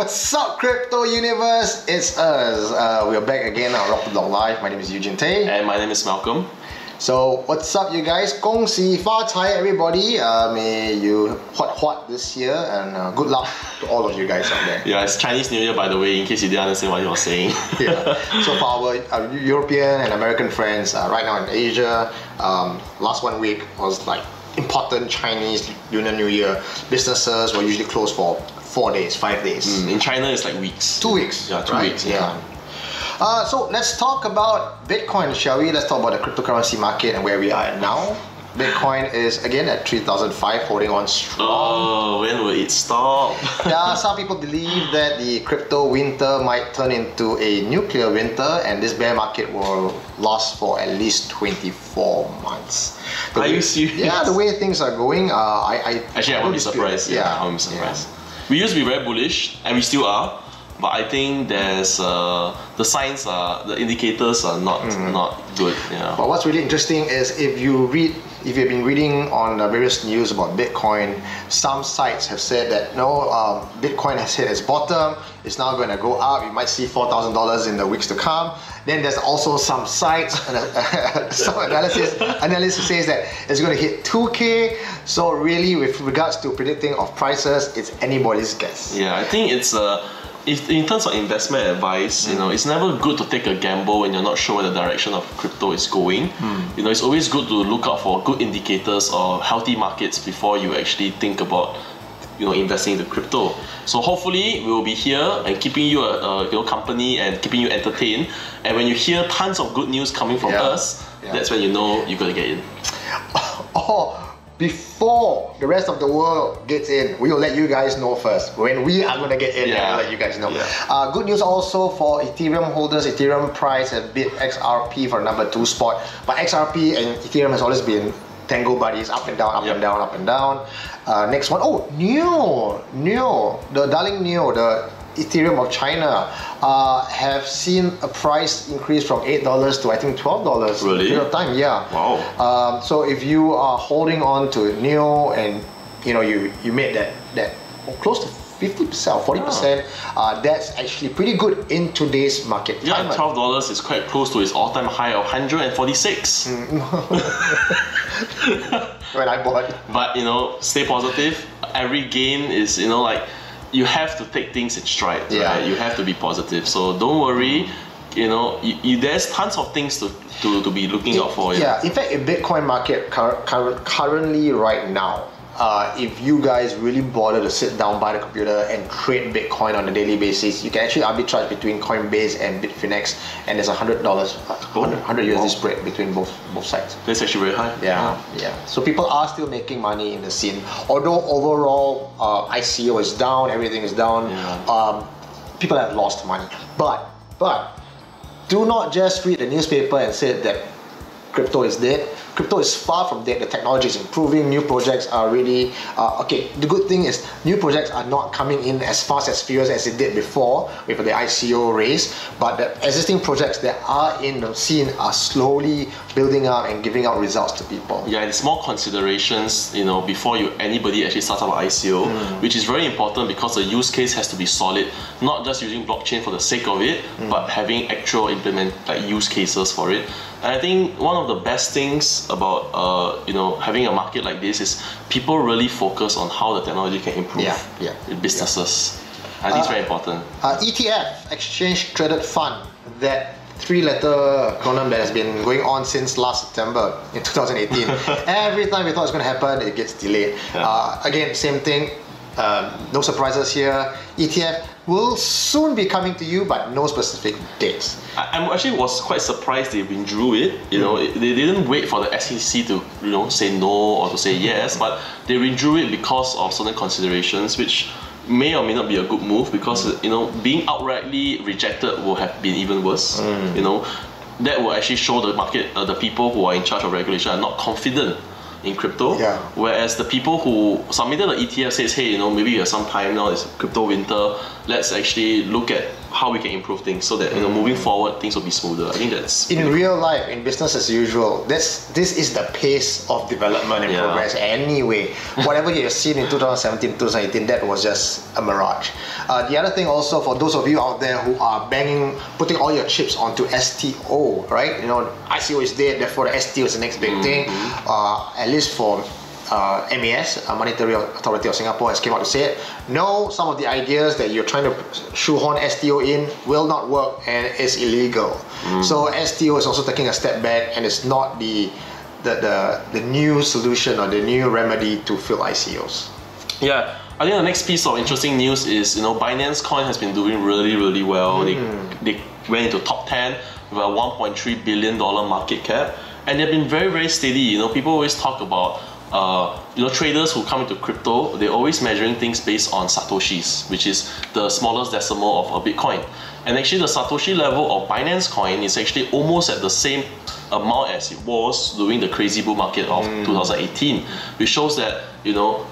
what's up, crypto universe? It's us. We're back again on Rock the Block Live. My name is Eugene Tay. And my name is Malcolm. So, what's up, you guys? 恭喜发财, everybody. May you hot this year, and good luck to all of you guys out there. Yeah, it's Chinese New Year, by the way, in case you didn't understand what you were saying. Yeah. So, for our European and American friends right now in Asia, last 1 week was like important Chinese Lunar New Year. Businesses were usually closed for 4 days, 5 days. In China, it's like weeks. 2 weeks. Yeah, 2 weeks. Yeah. So let's talk about Bitcoin, shall we? Let's talk about the cryptocurrency market and where we are at now. Bitcoin is again at 3,005, holding on strong. Oh, when will it stop? Yeah, some people believe that the crypto winter might turn into a nuclear winter, and this bear market will last for at least 24 months. Are you serious? Yeah, the way things are going, Actually, I won't be surprised. Yeah, I won't be surprised. We used to be very bullish, and we still are. But I think there's the signs the indicators are not good. Yeah. But what's really interesting is if you've been reading on the various news about Bitcoin, some sites have said that Bitcoin has hit its bottom. It's now going to go up. You might see $4,000 in the weeks to come. Then there's also some sites some analysis says that it's going to hit 2K. So really, with regards to predicting of prices, it's anybody's guess. Yeah, I think it's if in terms of investment advice, it's never good to take a gamble when you're not sure where the direction of crypto is going. It's always good to look out for good indicators or healthy markets before you actually think about investing into crypto. So hopefully we will be here and keeping you company and keeping you entertained. And when you hear tons of good news coming from us, that's when you know you're gonna get in. Before the rest of the world gets in, we will let you guys know first. When we are going to get in, we'll let you guys know. Yeah. Good news also for Ethereum holders. Ethereum price has beat XRP for number 2 spot. But XRP and Ethereum has always been tango buddies, up and down, up and down, up and down. Next one, NEO, the darling NEO, the Ethereum of China, have seen a price increase from $8 to I think $12. Really? In a period of time, yeah. Wow. So if you are holding on to NEO and you made that close to 50% or 40%, that's actually pretty good in today's market. Yeah, $12 is quite close to its all-time high of 146. When I bought. But stay positive. Every gain is you have to take things in stride. Yeah. Right? You have to be positive. So don't worry. There's tons of things to be looking out for. Yeah. In fact, in Bitcoin market currently right now, if you guys really bother to sit down by the computer and trade Bitcoin on a daily basis, you can actually arbitrage between Coinbase and Bitfinex, and there's $100, 100 USD spread between both sides. That's actually very high. Yeah. So people are still making money in the scene. Although overall ICO is down, everything is down. People have lost money. But do not just read the newspaper and say that crypto is dead. Crypto is far from dead. The technology is improving. New projects are really the good thing is new projects are not coming in as fast as furious as it did before with the ICO race, but the existing projects that are in the scene are slowly building up and giving out results to people. Yeah, it's more considerations before anybody actually starts up an ICO, which is very important because the use case has to be solid, not just using blockchain for the sake of it, but having actual use cases for it. And I think one of the best things about having a market like this is people really focus on how the technology can improve businesses. I think it's very important. ETF, Exchange Traded Fund, that 3-letter acronym that has been going on since last September in 2018. Every time we thought it was going to happen, it gets delayed. Again, same thing. No surprises here. ETF will soon be coming to you, but no specific dates. I was quite surprised they withdrew it. They didn't wait for the SEC to say no or to say yes, but they withdrew it because of certain considerations, which may or may not be a good move because being outrightly rejected will have been even worse. That will actually show the market, the people who are in charge of regulation are not confident in crypto, whereas the people who submitted the ETF says, hey, maybe we have some time now, it's crypto winter, let's actually look at how we can improve things so that moving forward things will be smoother. I think that's in real life, in business as usual. This is the pace of development and progress. Anyway, whatever you've seen in 2017, 2018, that was just a mirage. The other thing also, for those of you out there who are putting all your chips onto STO, right? ICO is dead, therefore the STO is the next big thing. At least for MAS, Monetary Authority of Singapore, has came out to say it. No, some of the ideas that you're trying to shoehorn STO in will not work and is illegal. So STO is also taking a step back, and it's not the new solution or the new remedy to fill ICOs. Yeah, I think the next piece of interesting news is Binance Coin has been doing really well. They went into top 10 with a $1.3 billion market cap, and they've been very steady. People always talk about traders who come into crypto, they're always measuring things based on satoshis, which is the smallest decimal of a Bitcoin. And actually the satoshi level of Binance Coin is actually almost at the same amount as it was during the crazy bull market of 2018, which shows that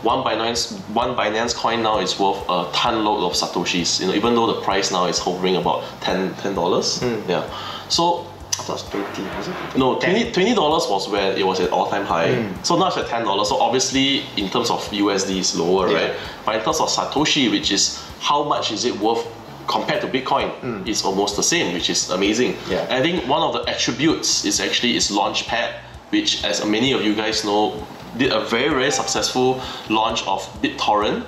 one Binance Coin now is worth a ton load of satoshis. Even though the price now is hovering about $10. Yeah. So I thought it was 20, was it? No, $20 was where it was at all-time high. So now it's at $10. So obviously, in terms of USD, it's lower, right? But in terms of Satoshi, which is how much is it worth compared to Bitcoin, it's almost the same, which is amazing. And I think one of the attributes is actually Launchpad, which, as many of you guys know, did a very successful launch of BitTorrent.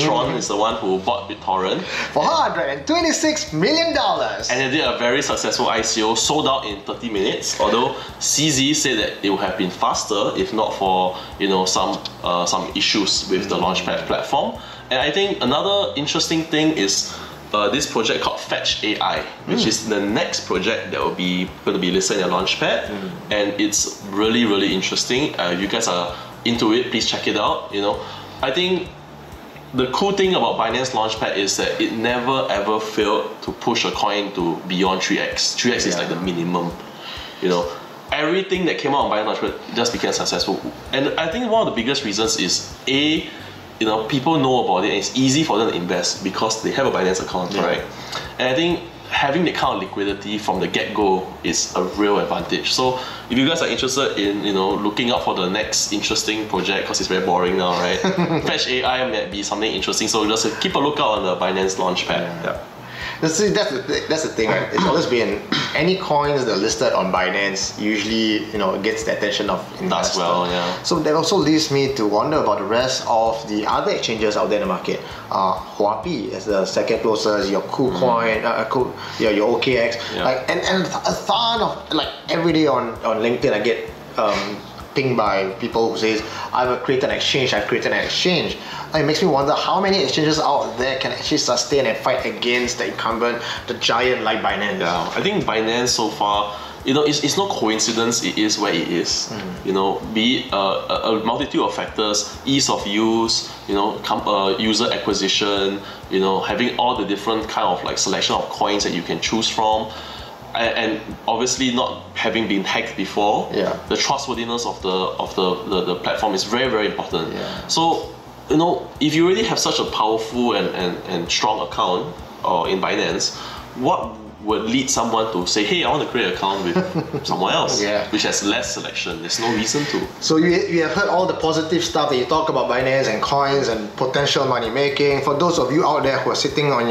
Tron is the one who bought BitTorrent for $126 million. And they did a very successful ICO, sold out in 30 minutes. Although CZ said that it would have been faster if not for some issues with the Launchpad platform. And I think another interesting thing is this project called Fetch AI, which is the next project that will be going to be listed in the Launchpad, and it's really interesting. If you guys are into it, please check it out. I think the cool thing about Binance Launchpad is that it never ever failed to push a coin to beyond 3x. 3x is like the minimum. Everything that came out on Binance Launchpad just became successful, and I think one of the biggest reasons is people know about it and it's easy for them to invest because they have a Binance account, right? And I think having that kind of liquidity from the get-go is a real advantage. So if you guys are interested in looking out for the next interesting project, because it's very boring now, right? Fetch AI might be something interesting, so just keep a lookout on the Binance Launchpad. That's the thing, right? It's always been any coins that are listed on Binance usually gets the attention of investors. Does well, So that also leads me to wonder about the rest of the other exchanges out there in the market. Huobi is the second closest. Your KuCoin, your OKX, and a ton of every day on LinkedIn I get pinged by people who says I've created an exchange. It makes me wonder how many exchanges out there can actually sustain and fight against the incumbent, the giant like Binance. Yeah, I think Binance so far, it's no coincidence it is where it is. Be it a multitude of factors, ease of use, user acquisition, having all the different kind of selection of coins that you can choose from. And obviously not having been hacked before, the trustworthiness of the platform is very important. So if you really have such a powerful and strong account in Binance, what would lead someone to say, hey, I want to create an account with someone else, which has less selection? There's no reason to. So you have heard all the positive stuff that you talk about Binance and coins and potential money making. For those of you out there who are sitting on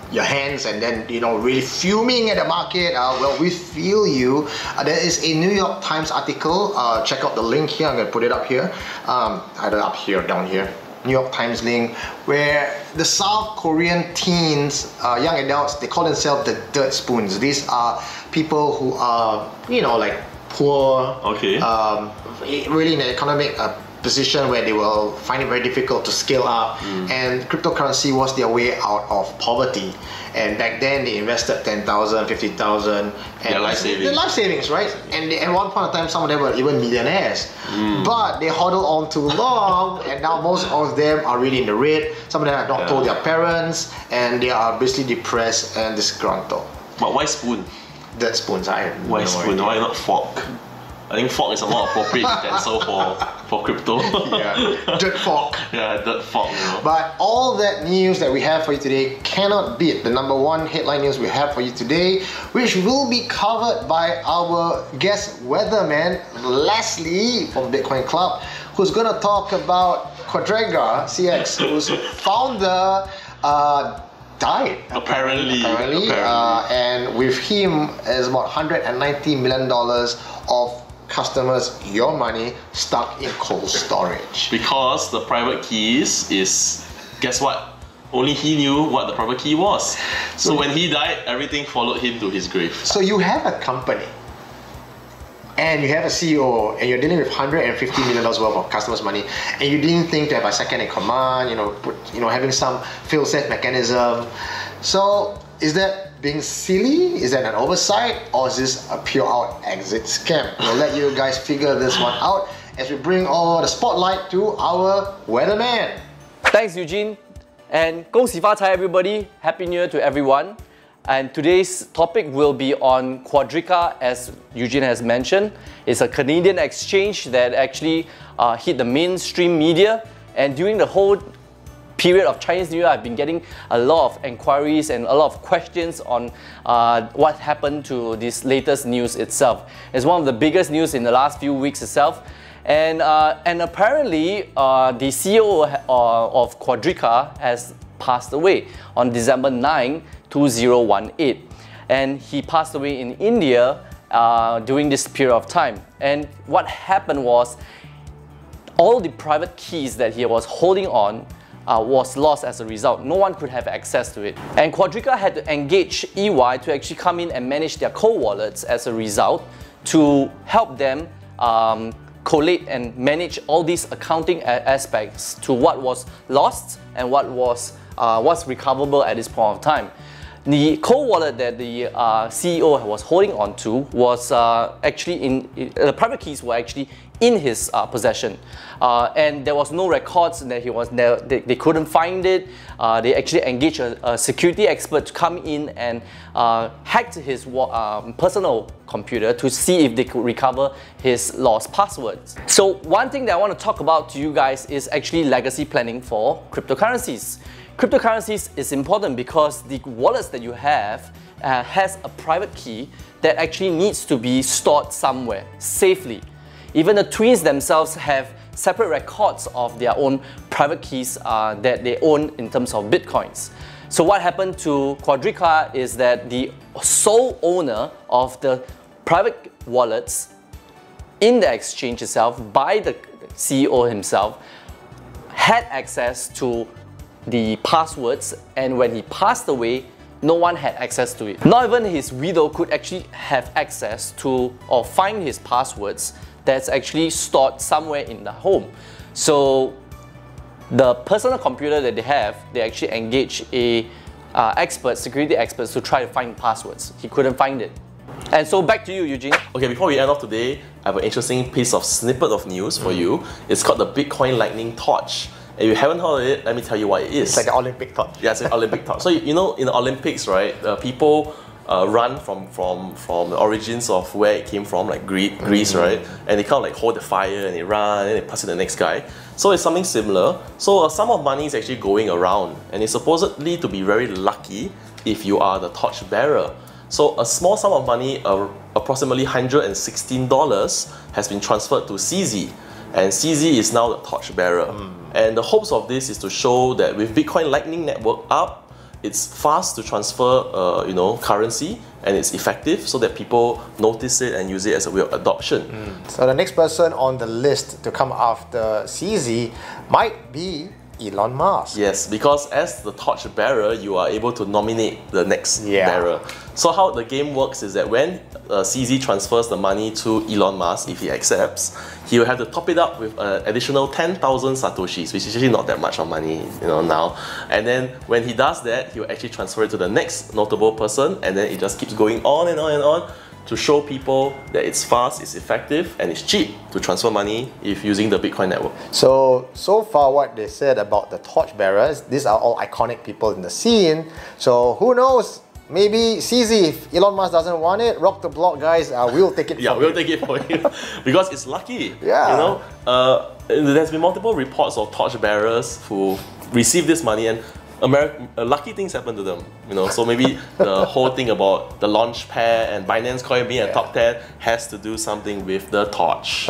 your hands and then really fuming at the market, well, we feel you. There is a New York Times article, check out the link here, I'm going to put it up here, either up here or down here, New York Times link, where the South Korean teens, young adults, they call themselves the dirt spoons. These are people who are poor, really in an economic position where they will find it very difficult to scale up, and cryptocurrency was their way out of poverty. And back then they invested 10,000, 50,000, and their life savings, right? And at one point in time, some of them were even millionaires. But they hodled on too long, and now most of them are really in the red. Some of them have not told their parents, and they are basically depressed and disgruntled. But why spoon? Dirt spoons, why spoon? Why not fork? I think fork is a more appropriate utensil for for crypto. Yeah, dirt fork. Yeah, dirt fork, you know. But all that news that we have for you today cannot beat the number one headline news we have for you today, which will be covered by our guest Weatherman, Leslie from Bitcoin Club, who's going to talk about Quadriga CX, whose founder died Apparently. and with him is about $190 million of customers, your money stuck in cold storage. Because the private keys is, guess what? Only he knew what the private key was. So when he died, everything followed him to his grave. So you have a company and you have a CEO and you're dealing with $150 million worth of customers' money, and you didn't think to have a second in command, having some fail-safe mechanism. So is that being silly? Is that an oversight? Or is this a pure out exit scam? We'll let you guys figure this one out as we bring all the spotlight to our Weatherman. Thanks, Eugene. And 恭喜发财, everybody. Happy New Year to everyone. And today's topic will be on Quadriga, as Eugene has mentioned. It's a Canadian exchange that actually hit the mainstream media. And during the whole period of Chinese New Year, I've been getting a lot of inquiries and a lot of questions on what happened to this latest news itself. It's one of the biggest news in the last few weeks itself. And apparently, the CEO of Quadriga has passed away on December 9, 2018. And he passed away in India during this period of time. And what happened was, all the private keys that he was holding on was lost as a result. No one could have access to it. And Quadriga had to engage EY to actually come in and manage their cold wallets as a result, to help them collate and manage all these accounting aspects to what was lost and what's recoverable at this point of time. The cold wallet that the CEO was holding on to was actually the private keys were actually in his possession, and there was no records that he was there. They couldn't find it. They actually engaged a security expert to come in and hacked his personal computer to see if they could recover his lost passwords. So one thing that I want to talk about to you guys is actually legacy planning for cryptocurrencies. Cryptocurrencies is important because the wallets that you have has a private key that actually needs to be stored somewhere safely. Even the twins themselves have separate records of their own private keys that they own in terms of Bitcoins. So what happened to Quadriga is that the sole owner of the private wallets in the exchange itself, by the CEO himself, had access to the passwords, and when he passed away, no one had access to it. Not even his widow could actually have access to or find his passwords that's actually stored somewhere in the home. So the personal computer that they have, they actually engage security experts to try to find passwords. He couldn't find it. And so back to you, Eugene. Okay, before we end off today, I have an interesting piece of snippet of news for you. It's called the Bitcoin Lightning Torch. If you haven't heard of it, let me tell you what it is. It's like the Olympic torch. Yeah, it's an Olympic torch. So in the Olympics, right, people run from the origins of where it came from, like Greece, right? And they kind of like hold the fire and they run and they pass it to the next guy. So it's something similar. So a sum of money is actually going around, and it's supposedly to be very lucky if you are the torch bearer. So a small sum of money, approximately $116, has been transferred to CZ. And CZ is now the torch bearer. And the hopes of this is to show that with Bitcoin Lightning Network up, it's fast to transfer currency, and it's effective so that people notice it and use it as a way of adoption. So the next person on the list to come after CZ might be Elon Musk. Yes, because as the torch bearer, you are able to nominate the next bearer. So how the game works is that when CZ transfers the money to Elon Musk, if he accepts, he will have to top it up with an additional 10,000 satoshis, which is actually not that much of money, now. And then when he does that, he will actually transfer it to the next notable person, and then it just keeps going on and on and on, to show people that it's fast, it's effective, and it's cheap to transfer money if using the Bitcoin network. So far what they said about the torchbearers, these are all iconic people in the scene. So who knows, maybe CZ, if Elon Musk doesn't want it, rock the block, guys. We'll take it. Yeah, from we'll you. take it for you because it's lucky. Yeah. You know, there's been multiple reports of torchbearers who receive this money and lucky things happen to them. You know, so maybe the whole thing about the Launchpad and Binance Coin being a top 10 has to do something with the torch.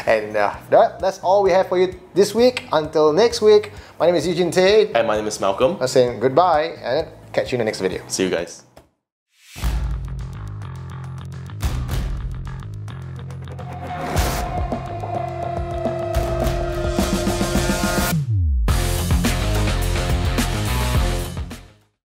And that's all we have for you this week. Until next week, my name is Eugene Tate. And my name is Malcolm. I'm saying goodbye and catch you in the next video. See you guys.